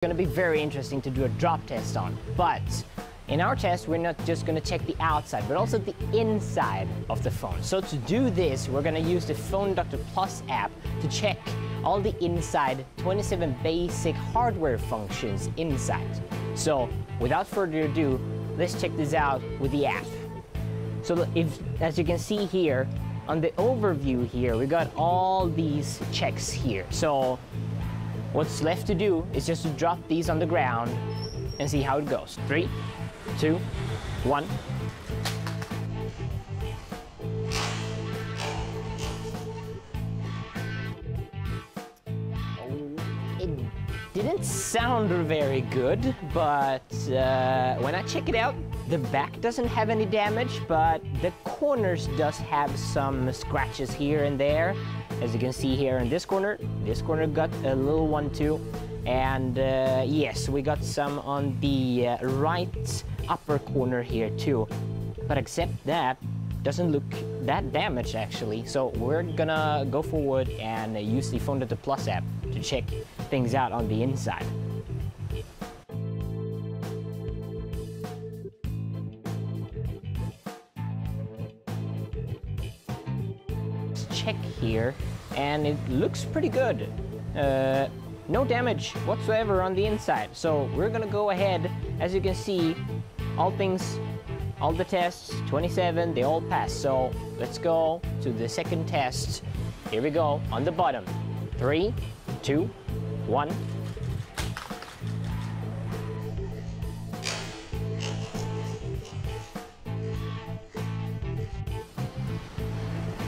Going to be very interesting to do a drop test on, but in our test we're not just going to check the outside but also the inside of the phone. So to do this we're going to use the Phone Doctor Plus app to check all the inside 27 basic hardware functions inside. So without further ado, let's check this out with the app. So as you can see here on the overview here, we got all these checks here. So what's left to do is just to drop these on the ground and see how it goes. 3, 2, 1. It didn't sound very good, but when I check it out, the back doesn't have any damage, but the corners does have some scratches here and there. As you can see here in this corner got a little one too. And yes, we got some on the right upper corner here too. But except that, doesn't look that damaged actually. So we're gonna go forward and use the Phone Doctor Plus app to check things out on the inside. Check here, and it looks pretty good. No damage whatsoever on the inside. So we're gonna go ahead. As you can see, all the tests, 27, they all passed. So let's go to the second test. Here we go, on the bottom. 3, 2, 1.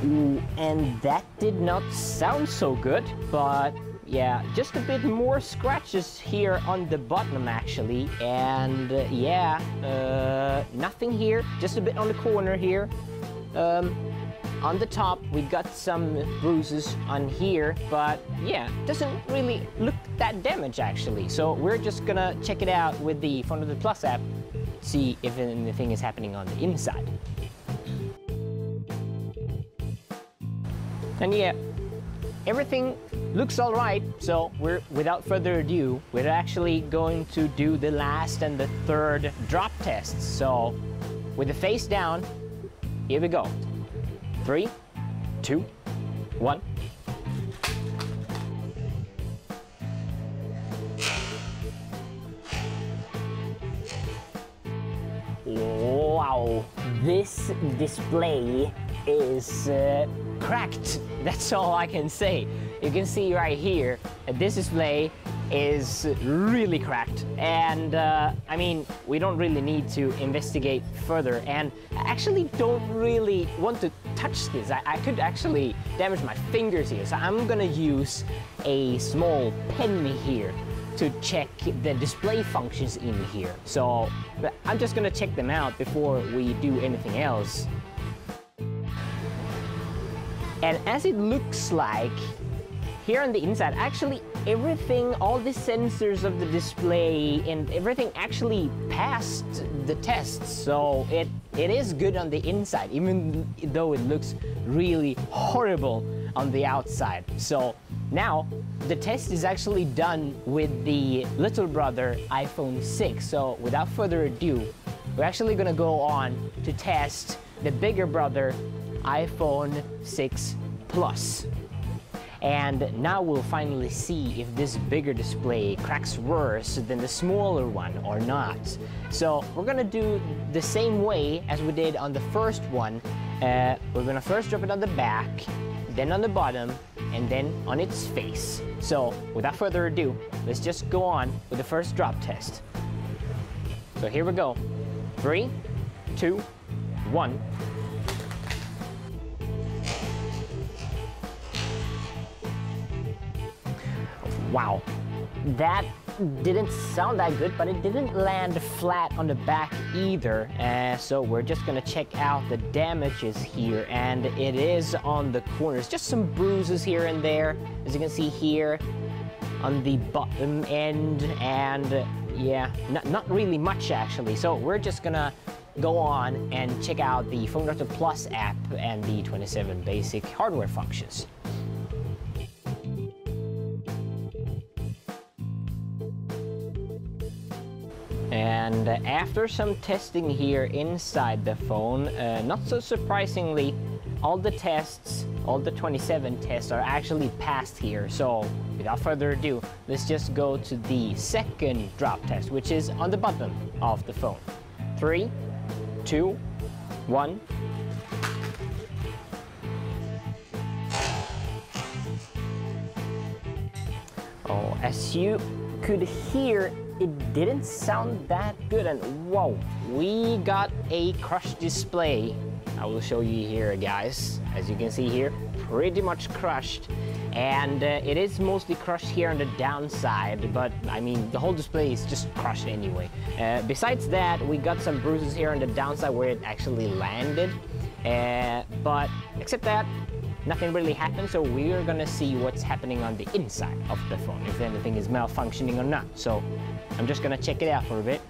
Ooh, and that did not sound so good, but yeah, just a bit more scratches here on the bottom actually, and yeah, nothing here, just a bit on the corner here. On the top we got some bruises on here, but yeah, doesn't really look that damaged actually. So we're just gonna check it out with the Phone Doctor Plus app, see if anything is happening on the inside. And yeah, everything looks all right, so without further ado, we're actually going to do the last and the third drop tests. So with the face down, here we go. 3, 2, 1. Wow, this display is cracked. That's all I can say. You can see right here, this display is really cracked, and I mean, we don't really need to investigate further, and I actually don't really want to touch this. I could actually damage my fingers here, so I'm gonna use a small pen here to check the display functions in here. So I'm just gonna check them out before we do anything else. And as it looks like, here on the inside, actually everything, all the sensors of the display and everything actually passed the test. So it is good on the inside, even though it looks really horrible on the outside. So now the test is actually done with the little brother iPhone 6. So without further ado, we're actually gonna go on to test the bigger brother iPhone 6 Plus. And now we'll finally see if this bigger display cracks worse than the smaller one or not. So we're gonna do the same way as we did on the first one. We're gonna first drop it on the back, then on the bottom, and then on its face. So without further ado, let's just go on with the first drop test. So here we go. 3, 2, 1. Wow, that didn't sound that good, but it didn't land flat on the back either. So we're just gonna check out the damages here, and it is on the corners. Just some bruises here and there, as you can see here on the bottom end, and yeah, not really much actually. So we're just gonna go on and check out the Phone Doctor Plus app and the 27 basic hardware functions. And after some testing here inside the phone, not so surprisingly, all the tests, all the 27 tests are actually passed here. So without further ado, let's just go to the second drop test, which is on the bottom of the phone. 3, 2, 1. Oh, as you could hear, it didn't sound that good, and whoa, we got a crushed display. I will show you here, guys. As you can see here, pretty much crushed, and it is mostly crushed here on the downside, but I mean the whole display is just crushed anyway. Besides that, we got some bruises here on the downside where it actually landed, but except that, nothing really happened. So we're gonna see what's happening on the inside of the phone, if anything is malfunctioning or not. So I'm just gonna check it out for a bit.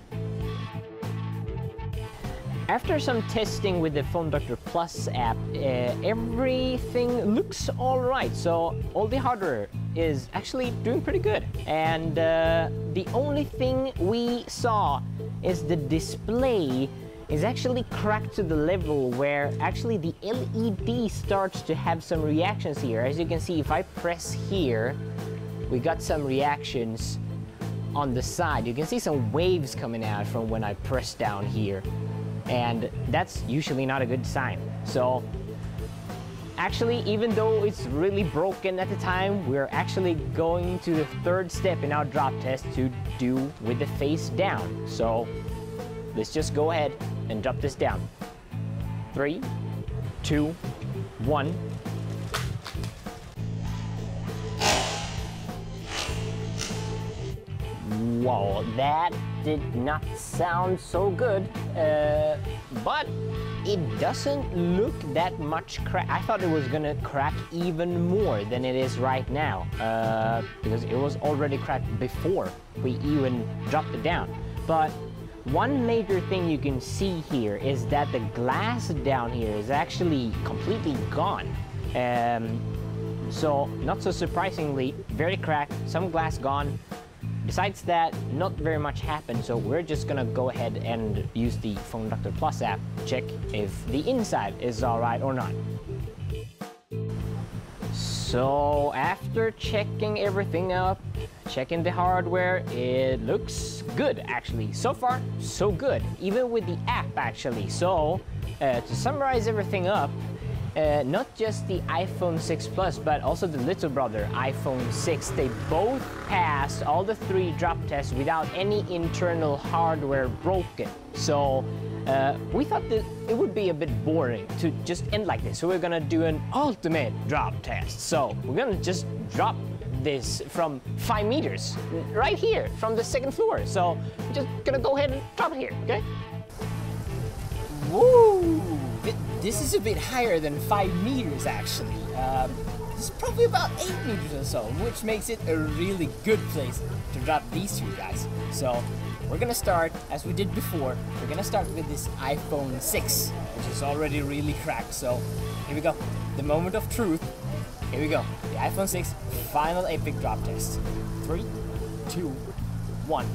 After some testing with the Phone Doctor Plus app, everything looks all right. So all the hardware is actually doing pretty good. And the only thing we saw is the display is actually cracked to the level where actually the LED starts to have some reactions here. As you can see, if I press here, we got some reactions on the side. You can see some waves coming out from when I press down here. And that's usually not a good sign. So actually, even though it's really broken at the time, we're actually going to the third step in our drop test to do with the face down. So let's just go ahead and drop this down. 3, 2, 1. Whoa, that did not sound so good, but it doesn't look that much crack. I thought it was gonna crack even more than it is right now, because it was already cracked before we even dropped it down. But one major thing you can see here is that the glass down here is actually completely gone. So not so surprisingly, very cracked, some glass gone. Besides that, not very much happened, so we're just gonna go ahead and use the Phone Doctor Plus app, check if the inside is alright or not. So after checking everything up, checking the hardware, it looks good actually. So far, so good, even with the app actually. So to summarize everything up, not just the iPhone 6 Plus, but also the little brother, iPhone 6, they both passed all the 3 drop tests without any internal hardware broken. So we thought that it would be a bit boring to just end like this. So we're gonna do an ultimate drop test. So we're gonna just drop this from 5 meters, right here, from the 2nd floor. So we're just gonna go ahead and drop it here, okay? Woo! This is a bit higher than 5 meters actually. This is probably about 8 meters or so, which makes it a really good place to drop these 2 guys. So we're gonna start, as we did before, we're gonna start with this iPhone 6, which is already really cracked. So here we go, the moment of truth. Here we go, the iPhone 6 final epic drop test. 3, 2, 1.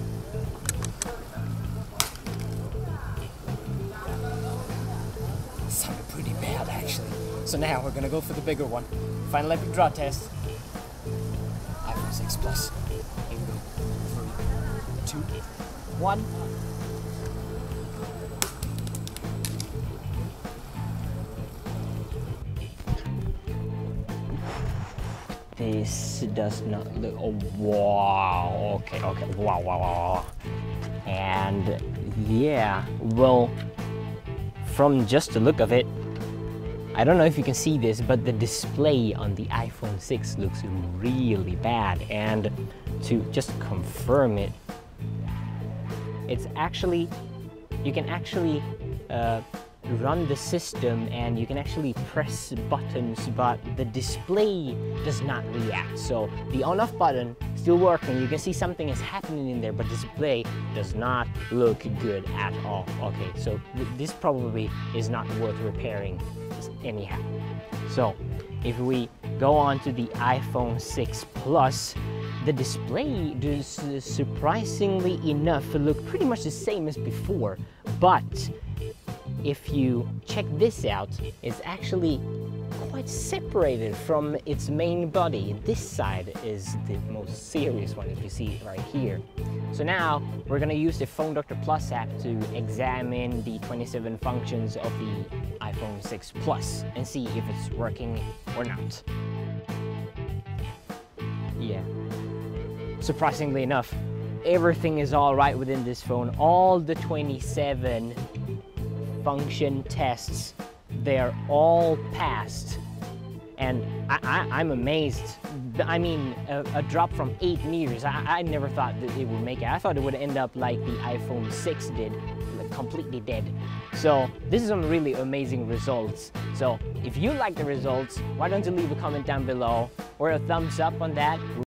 Sounded pretty bad actually. So now we're gonna go for the bigger one. Final epic drop test. iPhone 6 Plus. Here we go. 3, 2, 1. This does not look. Oh wow. Okay. Wow. And yeah, well, from just the look of it, I don't know if you can see this, but the display on the iPhone 6 looks really bad. And to just confirm it, it's actually, you can actually run the system and you can actually press buttons, but the display does not react. So the on-off button still working, you can see something is happening in there, but display does not look good at all. Okay, so this probably is not worth repairing anyhow. So if we go on to the iPhone 6 Plus, the display does surprisingly enough look pretty much the same as before, but if you check this out, it's actually quite separated from its main body. This side is the most serious one, if you see it right here. So now we're gonna use the Phone Doctor Plus app to examine the 27 functions of the iPhone 6 Plus and see if it's working or not. Yeah, surprisingly enough, everything is all right within this phone. All the 27 function tests, they're all passed. And I'm amazed. I mean, a drop from 8 meters, I never thought that it would make it. I thought it would end up like the iPhone 6 did, like completely dead. So this is some really amazing results. So if you like the results, why don't you leave a comment down below or a thumbs up on that.